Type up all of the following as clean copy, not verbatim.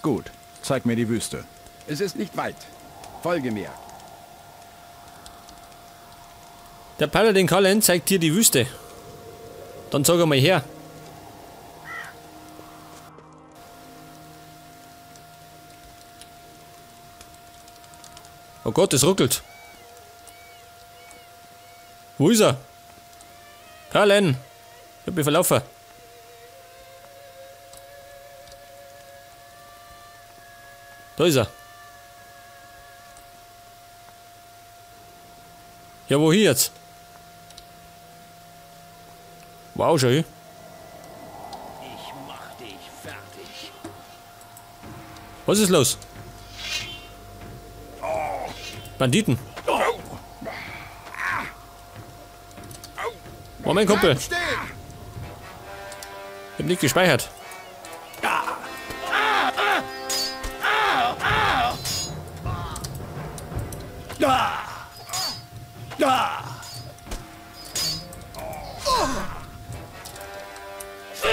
Gut, zeig mir die Wüste. Es ist nicht weit. Folge mir. Der Paladin Cullen zeigt dir die Wüste. Dann sag einmal her. Oh Gott, es ruckelt. Wo ist er? Cullen! Ich hab mich verlaufen. Da ist er. Ja, wohin jetzt? Wow, schau hier. Ich mach dich fertig. Was ist los? Banditen. Moment, Kumpel. Ich hab nicht gespeichert.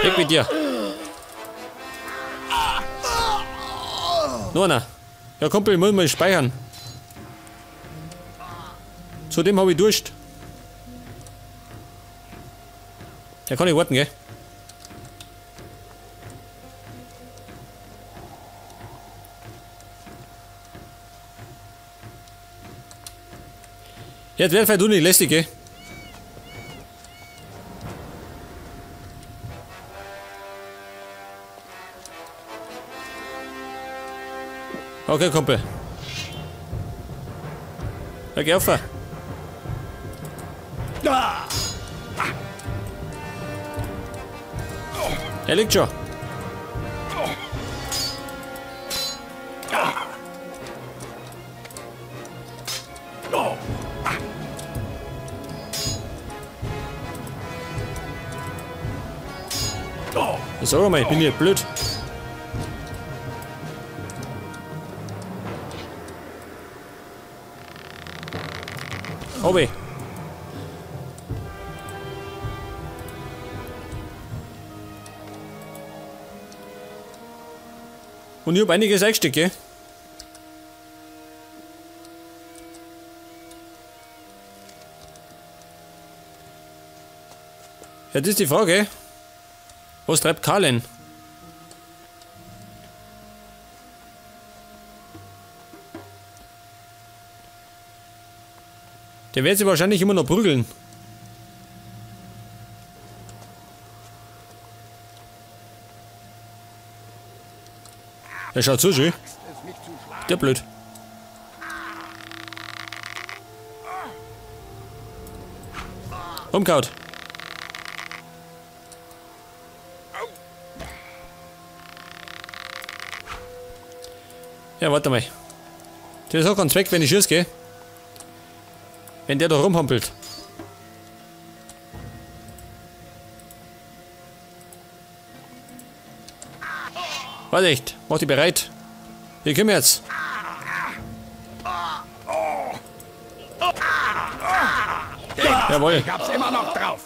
Weg mit dir. Nur einer. Ja, Kumpel, ich muss mal speichern. Zudem habe ich Durst. Ja, kann ich warten, gell? Jetzt wäre vielleicht du nicht lästig, gell? Okay, Kumpel. Ja, geh auf. Er liegt schon. Sag mal, ich bin hier blöd. Hobby. Und ich hab einiges eingesteckt, gell? Jetzt ist die Frage, was treibt Cullen? Der wird sich wahrscheinlich immer noch prügeln. Er schaut zu, schön. Der blöd. Umkaut. Ja, warte mal. Das hat keinen Zweck, wenn ich schieße, gell? Wenn der da rumhampelt. Warte echt, mach dich bereit. Hier, komm jetzt. Jawohl. Ich hab's immer noch drauf.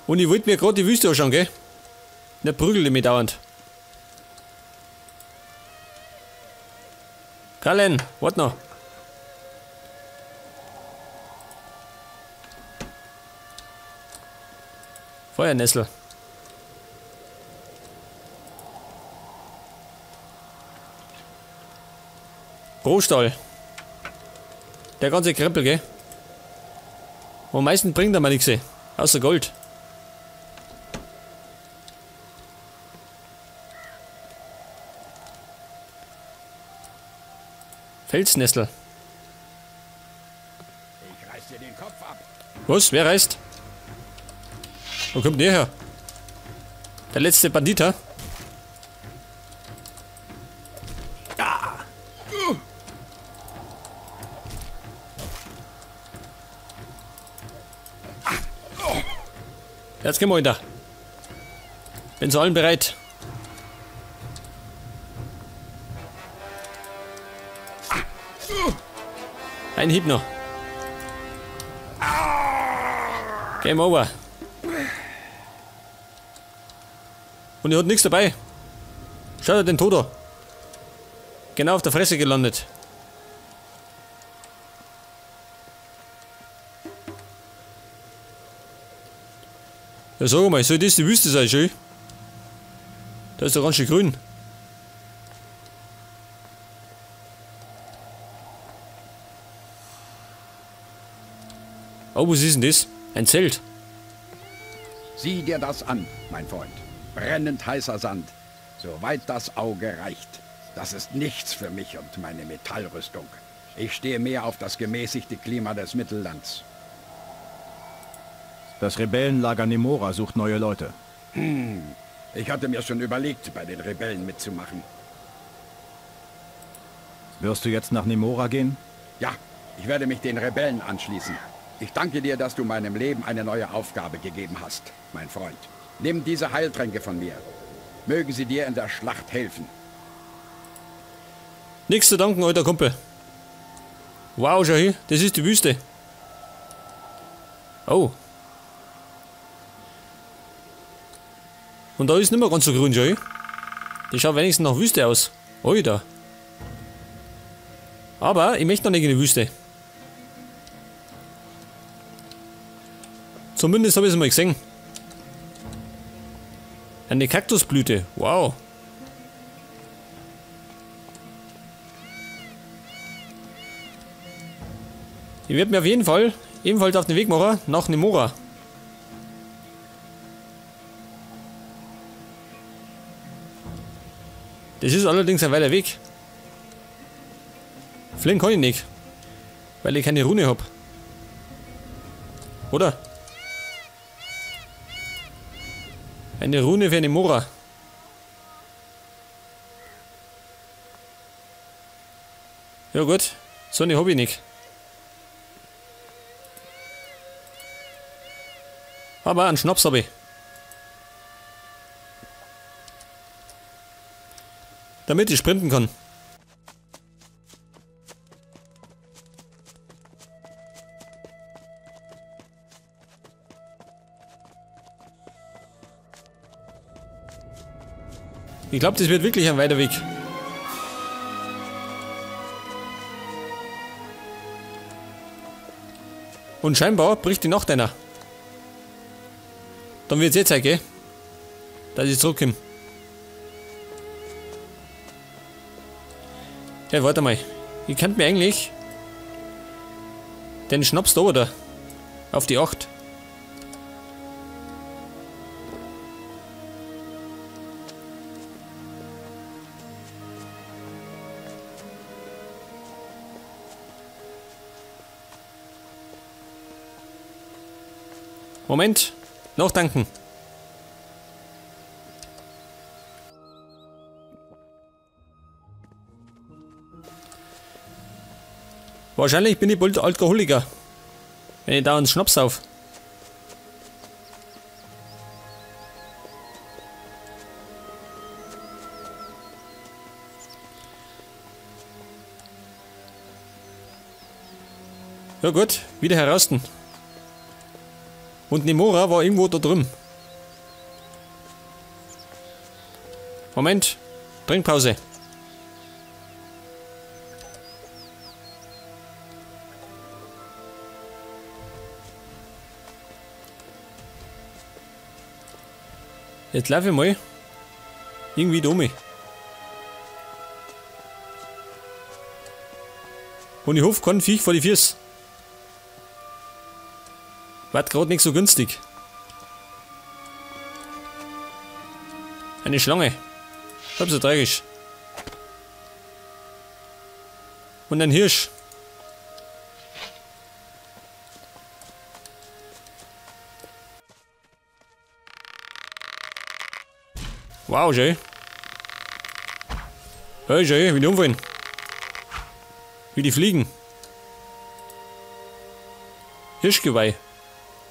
Und ich wollte mir gerade die Wüste anschauen, gell? Nicht prügelt mich dauernd. Cullen, warte noch. Feuernessel. Rohstahl. Der ganze Krempel, gell? Am meisten bringt er mir nichts, außer Gold. Felsnessel. Ich reiß dir den Kopf ab. Was? Wer reißt? Wo kommt der her? Der letzte Bandit, ha? Jetzt gehen wir hinter. Bin zu allen bereit. Ein Hieb noch. Game over. Und er hat nichts dabei. Schaut er den Toto. Genau auf der Fresse gelandet. Ja, sag mal, soll das die Wüste sein, schön? Da ist doch ganz schön grün. Oh, was ist denn das? Ein Zelt. Sieh dir das an, mein Freund. Brennend heißer Sand. Soweit das Auge reicht. Das ist nichts für mich und meine Metallrüstung. Ich stehe mehr auf das gemäßigte Klima des Mittellands. Das Rebellenlager Nemora sucht neue Leute. Ich hatte mir schon überlegt, bei den Rebellen mitzumachen. Wirst du jetzt nach Nemora gehen? Ja, ich werde mich den Rebellen anschließen. Ich danke dir, dass du meinem Leben eine neue Aufgabe gegeben hast, mein Freund. Nimm diese Heiltränke von mir. Mögen sie dir in der Schlacht helfen. Nichts zu danken, alter Kumpel. Wow, schau hier, das ist die Wüste. Oh. Und da ist nicht mehr ganz so grün, schau hier. Das schaut wenigstens nach Wüste aus. Alter. Aber ich möchte noch nicht in die Wüste. Zumindest habe ich es mal gesehen. Eine Kaktusblüte. Wow. Ich werde mir auf jeden Fall ebenfalls auf den Weg machen nach Nemora. Das ist allerdings ein weiter Weg. Fliegen kann ich nicht, weil ich keine Rune habe. Oder? Eine Rune für Nemora. Ja gut, so eine habe ich nicht. Aber einen Schnaps habe ich. Damit ich sprinten kann. Ich glaube, das wird wirklich ein weiter Weg. Und scheinbar bricht die Nacht einer. Dann wird es jetzt Zeit, gell? Dass ich zurückkomme. Ja, warte mal. Ich könnte mir eigentlich den Schnaps da oder auf die 8. Moment, nachdanken. Wahrscheinlich bin ich bald Alkoholiker, wenn ich da einen Schnaps sauf. Ja gut, wieder herausden. Und Nemora war irgendwo da drüben. Moment, Trinkpause. Jetzt laufe ich mal irgendwie da um. Und ich hoffe, kein Viech vor die Füße. War gerade nicht so günstig. Eine Schlange. Halb so tragisch. Und ein Hirsch. Wow, schön. Hey, schön, wie die umfallen. Wie die fliegen. Hirschgeweih.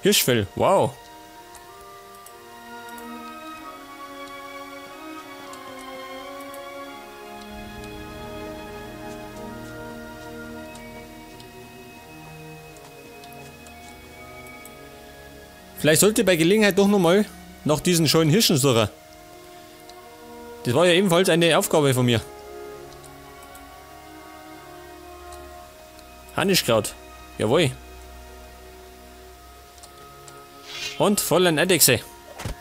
Hirschfell, wow. Vielleicht sollte bei Gelegenheit doch nochmal nach diesen scheuen Hirschen suchen. Das war ja ebenfalls eine Aufgabe von mir. Hanischkraut. Jawohl. Und Fräulein Eidechse.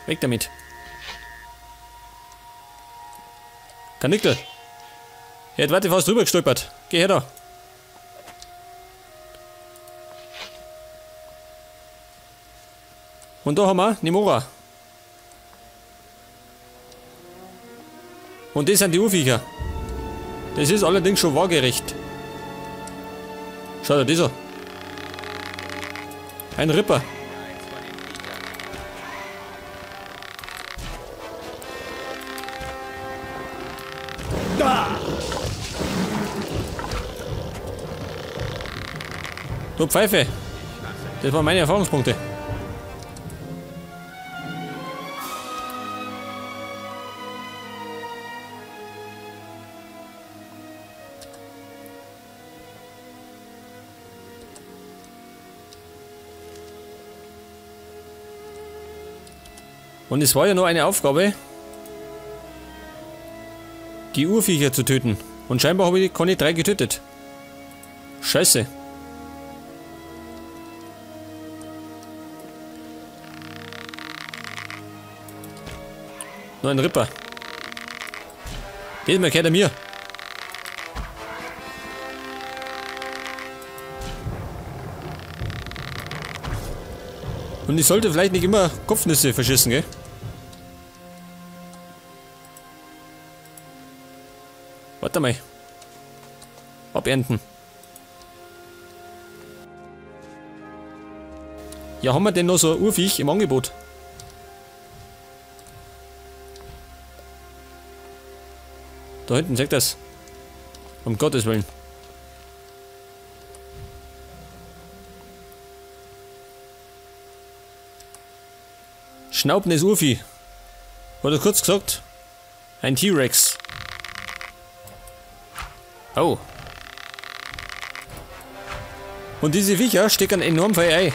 Weg damit. Kanickel. Jetzt warte fast drüber gestolpert. Geh her da. Und da haben wir Nemora. Und das sind die Urviecher. Das ist allerdings schon waagerecht. Schau dir das an. Ein Ripper. Du Pfeife. Das waren meine Erfahrungspunkte. Und es war ja nur eine Aufgabe, die Urviecher zu töten. Und scheinbar habe ich keine 3 getötet. Scheiße. Nur ein Ripper. Diesmal gehört er mir. Und ich sollte vielleicht nicht immer Kopfnüsse verschissen, gell? Warte mal. Abernten. Ja, haben wir denn noch so ein Urviech im Angebot? Da hinten, seht das. Um Gottes Willen. Schnaubendes Urvieh. Oder kurz gesagt, ein T-Rex. Oh. Und diese Viecher stecken enorm viel Ei.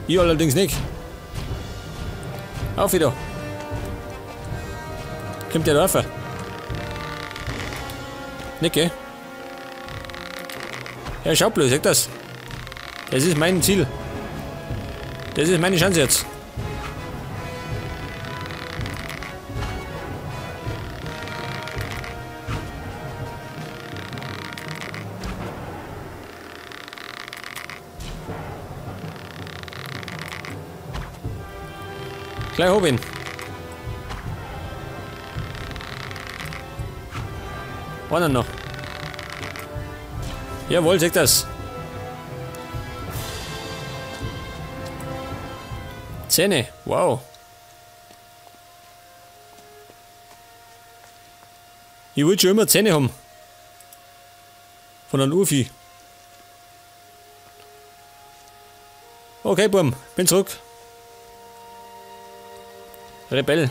Ich allerdings nicht. Auf wieder. Kommt der Läufer. Nicht, gell? Ja, schau bloß, sag das. Das ist mein Ziel. Das ist meine Chance jetzt. Gleich hoch ihn. Einer noch. Jawohl, sag das. Zähne, wow. Ich wollte schon immer Zähne haben. Von einem Urvieh. Okay, Burm, bin zurück. Rebell.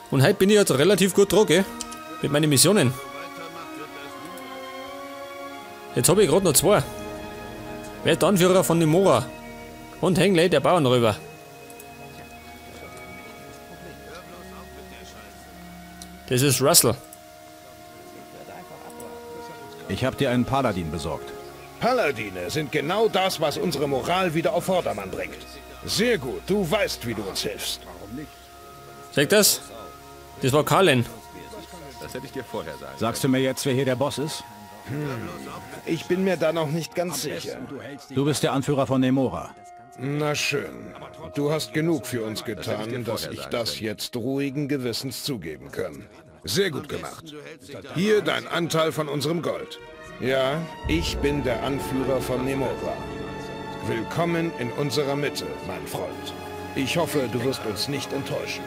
Und heute bin ich jetzt relativ gut dran, gell? Mit meinen Missionen. Jetzt habe ich gerade noch 2. Wer ist der Anführer von Nemora? Und Hengley, der Bauernräuber. Das ist Russell. Ich habe dir einen Paladin besorgt. Paladine sind genau das, was unsere Moral wieder auf Vordermann bringt. Sehr gut, du weißt, wie du uns hilfst. Sag das? Das war Carlen. Das hätte ich dir vorher sagen. Sagst du mir jetzt, wer hier der Boss ist? Ich bin mir da noch nicht ganz sicher. Du bist der Anführer von Nemora. Na schön. Du hast genug für uns getan, dass ich das jetzt ruhigen Gewissens zugeben kann. Sehr gut gemacht. Hier dein Anteil von unserem Gold. Ja, ich bin der Anführer von Nemora. Willkommen in unserer Mitte, mein Freund. Ich hoffe, du wirst uns nicht enttäuschen.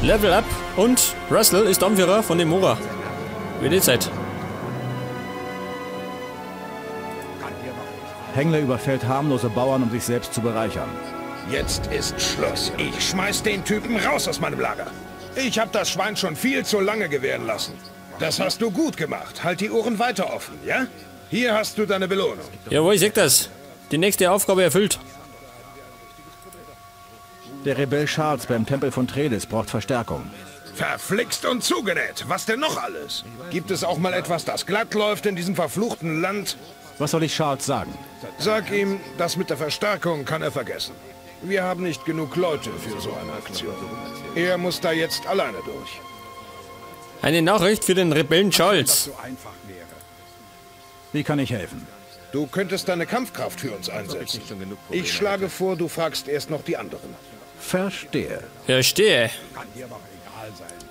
Level up und Russell ist Anführer von Nemora. Wie die Zeit. Hengley überfällt harmlose Bauern, um sich selbst zu bereichern. Jetzt ist Schluss. Ich schmeiß den Typen raus aus meinem Lager. Ich habe das Schwein schon viel zu lange gewähren lassen. Das hast du gut gemacht. Halt die Ohren weiter offen, ja? Hier hast du deine Belohnung. Jawohl, ich sag das. Die nächste Aufgabe erfüllt. Der Rebell Charles beim Tempel von Trellis braucht Verstärkung. Verflixt und zugenäht. Was denn noch alles? Gibt es auch mal etwas, das glatt läuft in diesem verfluchten Land? Was soll ich Charles sagen? Sag ihm, das mit der Verstärkung kann er vergessen. Wir haben nicht genug Leute für so eine Aktion. Er muss da jetzt alleine durch. Eine Nachricht für den Rebellen Charles. So einfach wäre. Wie kann ich helfen? Du könntest deine Kampfkraft für uns einsetzen. Ich schlage vor, du fragst erst noch die anderen. Verstehe. Verstehe. Kann dir doch egal sein.